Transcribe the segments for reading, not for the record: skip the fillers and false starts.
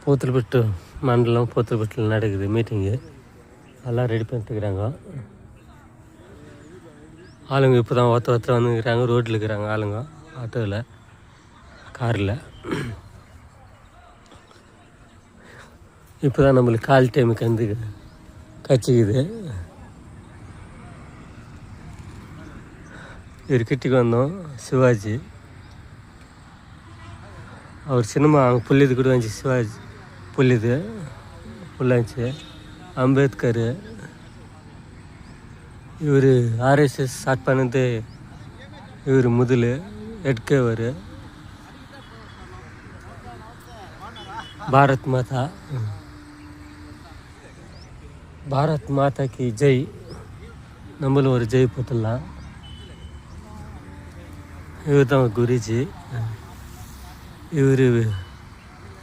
பூத்தல்பட்டு மண்டலம் பூத்தல்பட்டில் நடக்குது மீட்டிங்கு. எல்லாம் ரெடி பண்ணிட்டுருக்குறாங்க. ஆளுங்க இப்போ தான் ஒருத்தர் வந்துக்கிறாங்க. ரோட்டில் இருக்கிறாங்க ஆளுங்க, ஆட்டோவில், காரில். இப்போ தான் நம்மளுக்கு கால் டைமுக்கு வந்து கச்சிக்குது. இவர் கிட்டிக்கு வந்தோம். சிவாஜி அவர் சினிமா அங்கே புள்ளிது கூட வந்துச்சு. சிவாஜி புள்ளிது புள்ளாச்சு. அம்பேத்கர் இவர் ஆர்எஸ்எஸ் ஸ்டார்ட் பண்ணது இவர் முதல் எட்கேவர். பாரத் மாதா பாரத் மாதாக்கு ஜெய். நம்மளும் ஒரு ஜெய் போட்டுடலாம். இவர் தான் குருஜி. இவர்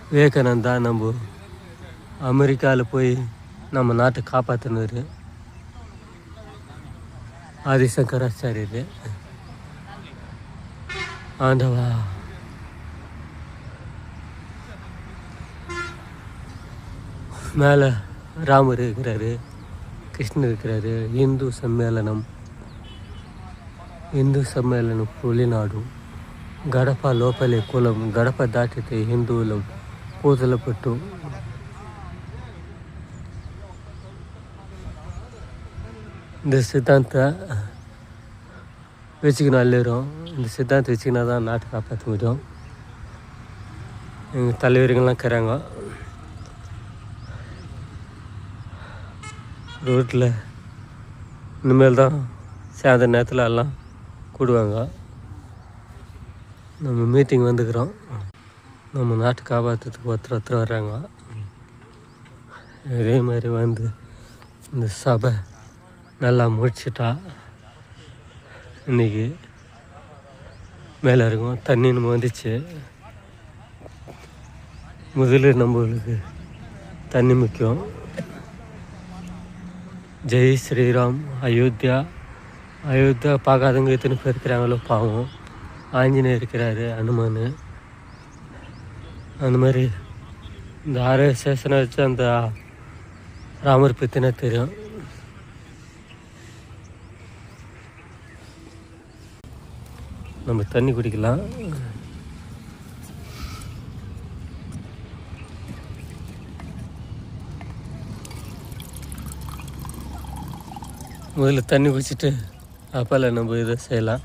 விவேகானந்தா நம்ம அமெரிக்காவில் போய் நம்ம நாட்டை காப்பாற்றினார். ஆதிசங்கராச்சாரியர். ஆண்டவா மேலே ராமர் இருக்கிறாரு, கிருஷ்ணர் இருக்கிறாரு. இந்து సమ్మేళనం పులినాడు గడప లోపలే కులం గడప దాటితే హిందువులం పూతలపట్టు. இந்த சித்தாந்தத்தை வச்சுக்கணும் எல்லாரும். இந்த சித்தாந்தத்தை வச்சுக்கினா தான் நாட்டை காப்பாற்ற முடியும். எங்கள் தலைவர்கள்லாம் இருக்கிறாங்க ரோட்டில். இனிமேல் தான் சாயந்தர நேரத்தில் எல்லாம் கூடுவாங்க. நம்ம மீட்டிங் வந்துக்கிறோம். நம்ம நாட்டை காப்பாற்றுறதுக்கு ஒருத்தர் வர்றாங்க. இதே மாதிரி வந்து இந்த சபை நல்லா முடிச்சிட்டா இன்றைக்கி மேலே இருக்கும். தண்ணி நம்ம வந்துச்சு. முதல்ல நம்மளுக்கு தண்ணி முக்கியம். ஜெய் ஸ்ரீராம். அயோத்தியா பார்க்காதவங்க எத்தனை பேர் இருக்கிறாங்களோ பாவம். ஆஞ்சநேயர் இருக்கிறாரு, அனுமான். அந்த மாதிரி இந்த ஆர்எஸ்எஸ்னை வச்சு அந்த ராமர் பற்றினா தெரியும். நம்ம தண்ணி குடிக்கலாம். முதல்ல தண்ணி குடிச்சிட்டு அப்பால நம்ம இதை செய்யலாம்.